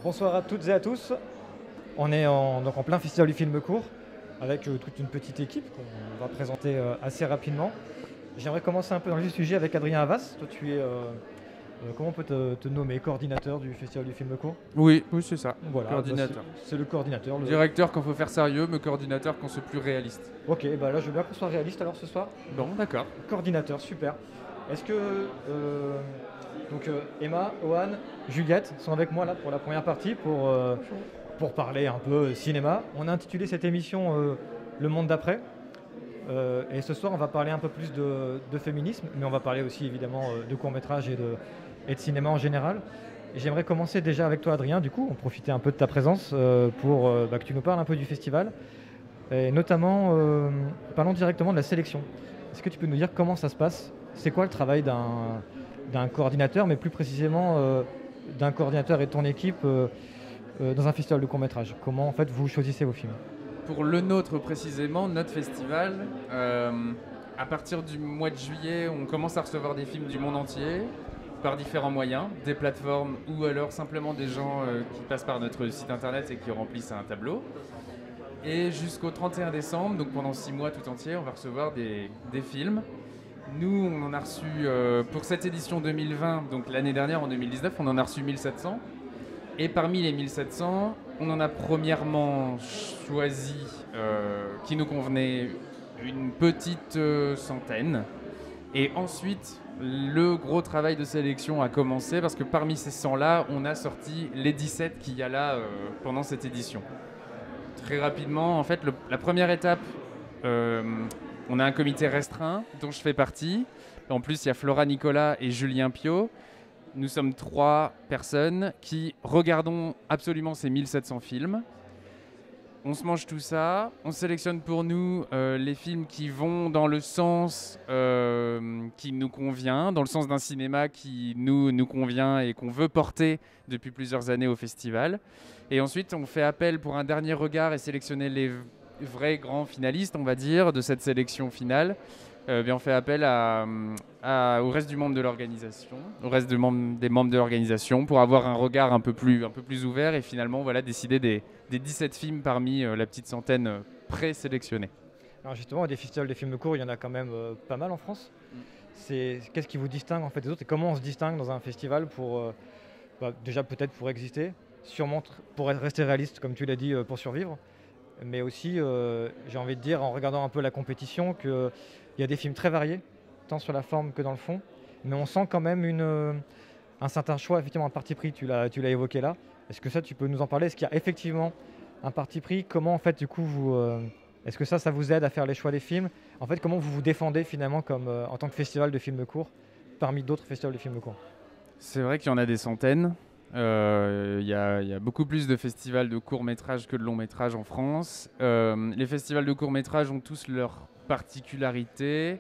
Bonsoir à toutes et à tous. On est donc en plein festival du film court avec toute une petite équipe qu'on va présenter assez rapidement. J'aimerais commencer un peu dans le vif du sujet avec Adrien Havas. Toi, tu es, comment on peut te nommer, coordinateur du festival du film court? Oui, oui, c'est ça. Voilà, Coordinateur. c'est le coordinateur. Directeur quand faut faire sérieux, mais coordinateur quand c'est plus réaliste. Ok, bah là je veux bien qu'on soit réaliste alors ce soir. Bon, d'accord. Coordinateur, super. Est-ce que Emma, Ohan, Juliette sont avec moi là pour la première partie pour parler un peu cinéma. On a intitulé cette émission Le monde d'après. Et ce soir, on va parler un peu plus de féminisme, mais on va parler aussi évidemment de court-métrage et de cinéma en général. Et j'aimerais commencer déjà avec toi, Adrien, du coup, on profiter un peu de ta présence pour que tu nous parles un peu du festival. Et notamment, parlons directement de la sélection. Est-ce que tu peux nous dire comment ça se passe? C'est quoi le travail d'un coordinateur, mais plus précisément d'un coordinateur et de ton équipe dans un festival de court-métrage? Comment en fait vous choisissez vos films? Pour le nôtre précisément, notre festival, à partir du mois de juillet, on commence à recevoir des films du monde entier par différents moyens, des plateformes ou alors simplement des gens qui passent par notre site internet et qui remplissent un tableau. Et jusqu'au 31 décembre, donc pendant 6 mois tout entier, on va recevoir des films. Nous, on en a reçu, pour cette édition 2020, donc l'année dernière en 2019, on en a reçu 1700. Et parmi les 1700, on en a premièrement choisi, qui nous convenait, une petite centaine. Et ensuite, le gros travail de sélection a commencé parce que parmi ces 100-là, on a sorti les 17 qu'il y a là pendant cette édition. Très rapidement, en fait, la première étape, on a un comité restreint dont je fais partie. En plus, il y a Flora Nicolas et Julien Piot. Nous sommes 3 personnes qui regardons absolument ces 1700 films. On se mange tout ça, on sélectionne pour nous les films qui vont dans le sens qui nous convient, dans le sens d'un cinéma qui nous convient et qu'on veut porter depuis plusieurs années au festival. Et ensuite, on fait appel pour un dernier regard et sélectionner les vrais grands finalistes, on va dire, de cette sélection finale. On fait appel au reste du membre de l'organisation, au reste des membres de l'organisation pour avoir un regard un peu plus ouvert et finalement voilà, décider des 17 films parmi la petite centaine présélectionnés. Alors justement, des festivals de films courts, il y en a quand même pas mal en France. Qu'est-ce qui vous distingue en fait des autres et comment on se distingue dans un festival pour déjà peut-être pour exister, sûrement pour rester réaliste comme tu l'as dit pour survivre, mais aussi j'ai envie de dire en regardant un peu la compétition qu'il y a des films très variés, tant sur la forme que dans le fond, mais on sent quand même un certain choix, effectivement un parti pris, tu l'as évoqué là. Est-ce que ça tu peux nous en parler? Est-ce qu'il y a effectivement un parti pris? Comment en fait du coup est-ce que ça vous aide à faire les choix des films? En fait, comment vous vous défendez finalement comme en tant que festival de films courts parmi d'autres festivals de films courts? C'est vrai qu'il y en a des centaines. Il y a beaucoup plus de festivals de courts-métrages que de longs-métrages en France. Les festivals de courts-métrages ont tous leurs particularités.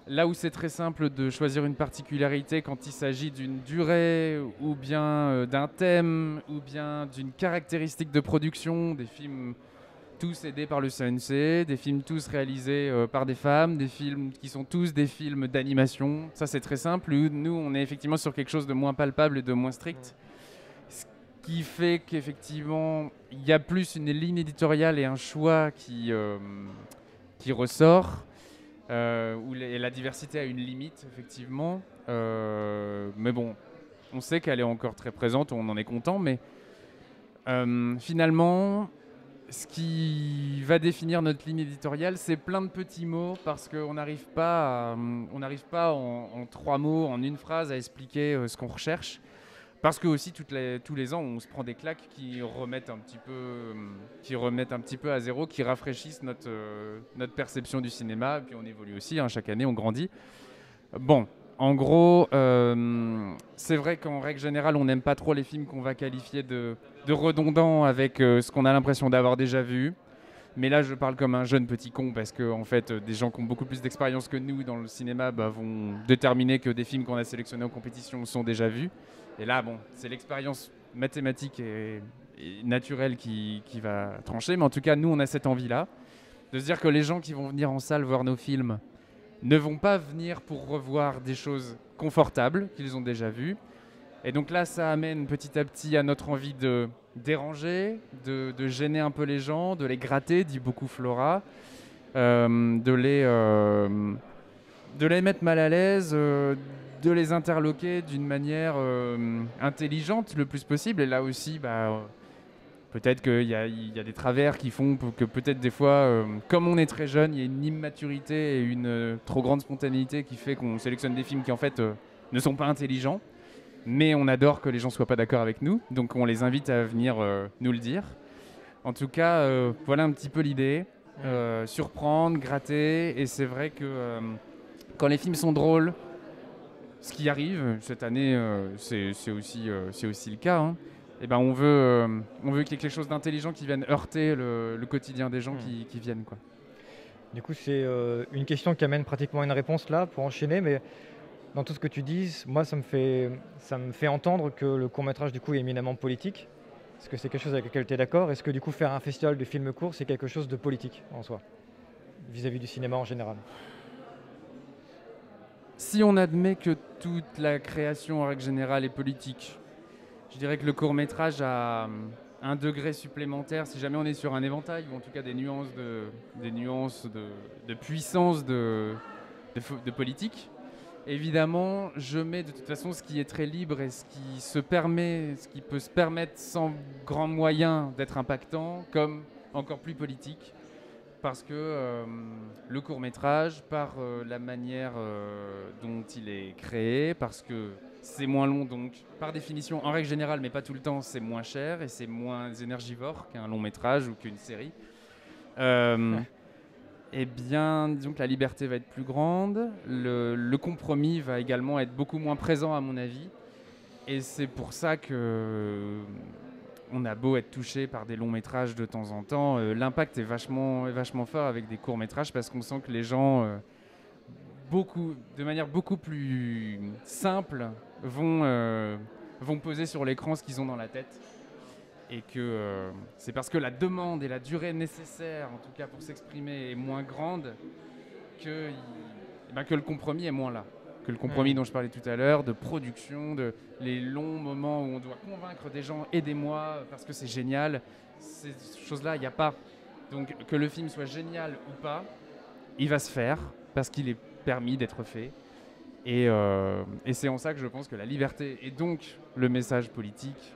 Là où c'est très simple de choisir une particularité quand il s'agit d'une durée ou bien d'un thème ou bien d'une caractéristique de production, des films tous aidés par le CNC, des films tous réalisés par des femmes, des films qui sont tous des films d'animation. Ça c'est très simple. Nous on est effectivement sur quelque chose de moins palpable et de moins strict. Ce qui fait qu'effectivement il y a plus une ligne éditoriale et un choix qui ressort. Où la diversité a une limite, effectivement. Mais bon, on sait qu'elle est encore très présente, on en est content, mais finalement, ce qui va définir notre ligne éditoriale, c'est plein de petits mots, parce qu'on n'arrive pas, en 3 mots, en une phrase, à expliquer ce qu'on recherche. Parce que aussi tous les ans, on se prend des claques qui remettent un petit peu à zéro, qui rafraîchissent notre perception du cinéma. Et puis on évolue aussi, hein, chaque année on grandit. Bon, en gros, c'est vrai qu'en règle générale, on n'aime pas trop les films qu'on va qualifier de redondants avec ce qu'on a l'impression d'avoir déjà vu. Mais là, je parle comme un jeune petit con parce que en fait, des gens qui ont beaucoup plus d'expérience que nous dans le cinéma vont déterminer que des films qu'on a sélectionnés en compétition sont déjà vus. Et là, bon, c'est l'expérience mathématique et naturelle qui va trancher. Mais en tout cas, nous, on a cette envie-là de se dire que les gens qui vont venir en salle voir nos films ne vont pas venir pour revoir des choses confortables qu'ils ont déjà vues. Et donc là, ça amène petit à petit à notre envie de déranger, de gêner un peu les gens, de les gratter, dit beaucoup Flora, de les mettre mal à l'aise, de les interloquer d'une manière intelligente le plus possible. Et là aussi, peut-être qu'il y a des travers qui font que peut-être des fois, comme on est très jeune, il y a une immaturité et une trop grande spontanéité qui fait qu'on sélectionne des films qui en fait ne sont pas intelligents. Mais on adore que les gens ne soient pas d'accord avec nous, donc on les invite à venir nous le dire. En tout cas, voilà un petit peu l'idée. Surprendre, gratter, et c'est vrai que quand les films sont drôles, ce qui arrive cette année, c'est aussi le cas, hein. Et ben on veut qu'il y ait quelque chose d'intelligent qui vienne heurter le quotidien des gens qui viennent, quoi. Du coup, c'est une question qui amène pratiquement une réponse là pour enchaîner, mais dans tout ce que tu dis, moi, ça me fait entendre que le court-métrage, du coup, est éminemment politique. Est-ce que c'est quelque chose avec lequel tu es d'accord? Est-ce que, du coup, faire un festival de films courts, c'est quelque chose de politique en soi, vis-à-vis du cinéma en général? Si on admet que toute la création en règle générale est politique, je dirais que le court-métrage a un degré supplémentaire si jamais on est sur un éventail, ou en tout cas des nuances de puissance de politique. Évidemment, je mets de toute façon ce qui est très libre et ce qui peut se permettre sans grands moyens d'être impactant, comme encore plus politique. Parce que le court-métrage, par la manière dont il est créé, parce que c'est moins long, donc par définition, en règle générale, mais pas tout le temps, c'est moins cher et c'est moins énergivore qu'un long-métrage ou qu'une série. Eh bien, disons que la liberté va être plus grande, le compromis va également être beaucoup moins présent à mon avis, et c'est pour ça que on a beau être touché par des longs métrages de temps en temps, l'impact est vachement fort avec des courts métrages parce qu'on sent que les gens, de manière beaucoup plus simple, vont poser sur l'écran ce qu'ils ont dans la tête. Et que c'est parce que la demande et la durée nécessaire, en tout cas pour s'exprimer, est moins grande que le compromis est moins là. Que le compromis dont je parlais tout à l'heure, de production, de les longs moments où on doit convaincre des gens, aidez-moi parce que c'est génial, ces choses-là, il n'y a pas. Donc que le film soit génial ou pas, il va se faire parce qu'il est permis d'être fait. Et c'est en ça que je pense que la liberté et donc le message politique,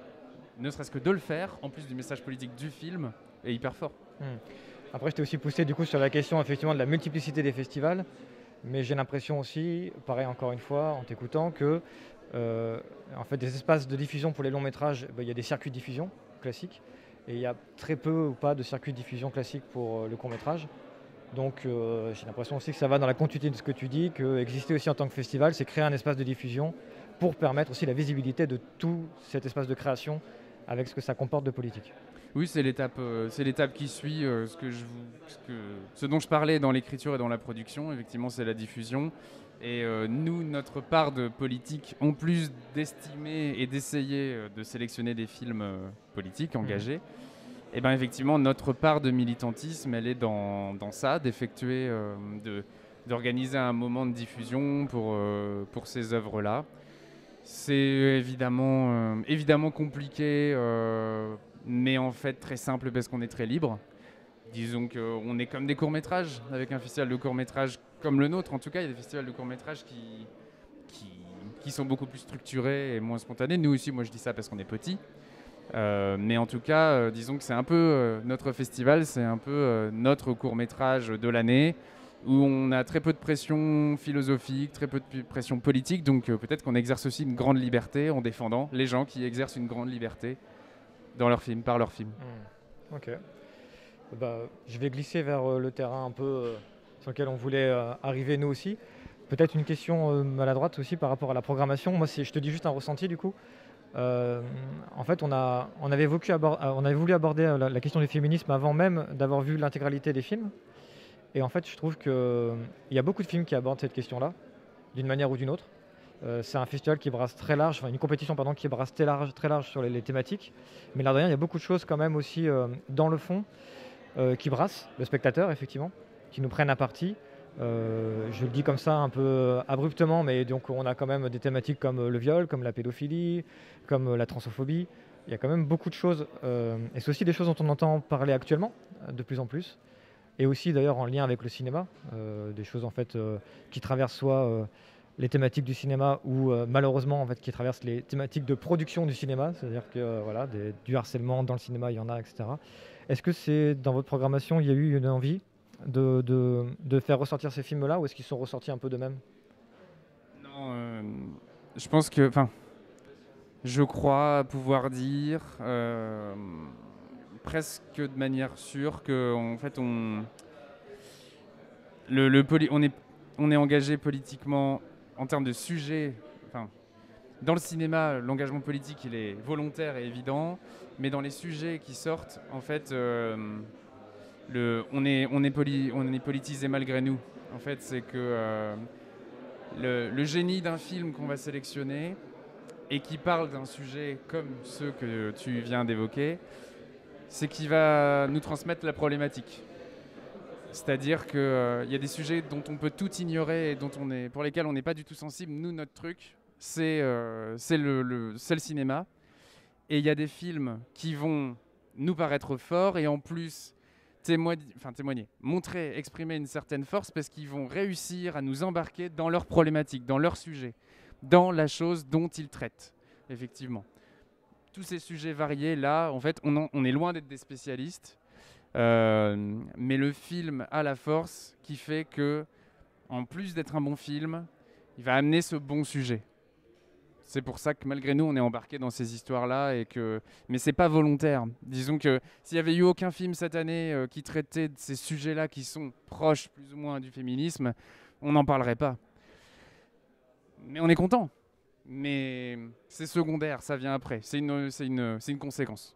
ne serait-ce que de le faire, en plus du message politique du film, est hyper fort. Après, je t'ai aussi poussé du coup sur la question effectivement de la multiplicité des festivals, mais j'ai l'impression aussi, pareil encore une fois en t'écoutant, que en fait des espaces de diffusion pour les longs métrages, il y a des circuits de diffusion classiques, et il y a très peu ou pas de circuits de diffusion classiques pour le court métrage. Donc j'ai l'impression aussi que ça va dans la continuité de ce que tu dis, que exister aussi en tant que festival, c'est créer un espace de diffusion pour permettre aussi la visibilité de tout cet espace de création avec ce que ça comporte de politique. Oui, c'est l'étape qui suit ce dont je parlais dans l'écriture et dans la production. Effectivement, c'est la diffusion. Et nous, notre part de politique, en plus d'estimer et d'essayer de sélectionner des films politiques engagés, et bien effectivement, notre part de militantisme, elle est dans ça, d'effectuer, d'organiser un moment de diffusion pour ces œuvres-là. C'est évidemment compliqué, mais en fait très simple parce qu'on est très libre. Disons qu'on est comme des courts-métrages, avec un festival de courts-métrages comme le nôtre. En tout cas, il y a des festivals de courts-métrages qui sont beaucoup plus structurés et moins spontanés. Nous aussi, moi je dis ça parce qu'on est petit. Mais en tout cas, disons que c'est un peu notre festival, c'est un peu notre court-métrage de l'année, où on a très peu de pression philosophique, très peu de pression politique, donc peut-être qu'on exerce aussi une grande liberté en défendant les gens qui exercent une grande liberté dans leurs films, par leurs films. Ok. Je vais glisser vers le terrain un peu sur lequel on voulait arriver nous aussi. Peut-être une question maladroite aussi par rapport à la programmation. Moi, je te dis juste un ressenti du coup. En fait, on avait voulu aborder la question du féminisme avant même d'avoir vu l'intégralité des films. Et en fait, je trouve qu'il y a beaucoup de films qui abordent cette question-là, d'une manière ou d'une autre. C'est un festival qui brasse très large, enfin une compétition qui brasse très large sur les thématiques. Mais là, il y a beaucoup de choses quand même aussi dans le fond qui brassent le spectateur, effectivement, qui nous prennent à partie. Je le dis comme ça un peu abruptement, mais donc on a quand même des thématiques comme le viol, comme la pédophilie, comme la transphobie. Il y a quand même beaucoup de choses, et c'est aussi des choses dont on entend parler actuellement, de plus en plus, et aussi d'ailleurs en lien avec le cinéma, des choses en fait qui traversent soit les thématiques du cinéma ou malheureusement en fait qui traversent les thématiques de production du cinéma, c'est-à-dire que voilà, du harcèlement dans le cinéma, il y en a, etc. Est-ce que c'est dans votre programmation, il y a eu une envie de faire ressortir ces films-là ou est-ce qu'ils sont ressortis un peu d'eux-mêmes? Non, je pense que, enfin, je crois pouvoir dire presque de manière sûre que en fait on est engagé politiquement en termes de sujet. Enfin, dans le cinéma, l'engagement politique il est volontaire et évident, mais dans les sujets qui sortent, en fait, on est politisé malgré nous. En fait, c'est que le génie d'un film qu'on va sélectionner et qui parle d'un sujet comme ceux que tu viens d'évoquer, c'est qu'il va nous transmettre la problématique. C'est-à-dire qu'il y a des sujets dont on peut tout ignorer et pour lesquels on n'est pas du tout sensible. Nous, notre truc, c'est le cinéma. Et il y a des films qui vont nous paraître forts et en plus témoigner, montrer, exprimer une certaine force parce qu'ils vont réussir à nous embarquer dans leurs problématiques, dans leur sujet, dans la chose dont ils traitent, effectivement. Tous ces sujets variés, là, en fait, on est loin d'être des spécialistes, mais le film a la force qui fait que, en plus d'être un bon film, il va amener ce bon sujet. C'est pour ça que malgré nous, on est embarqué dans ces histoires-là, mais c'est pas volontaire. Disons que s'il y avait eu aucun film cette année qui traitait de ces sujets-là qui sont proches plus ou moins du féminisme, on n'en parlerait pas. Mais on est content. Mais c'est secondaire, ça vient après. C'est une conséquence.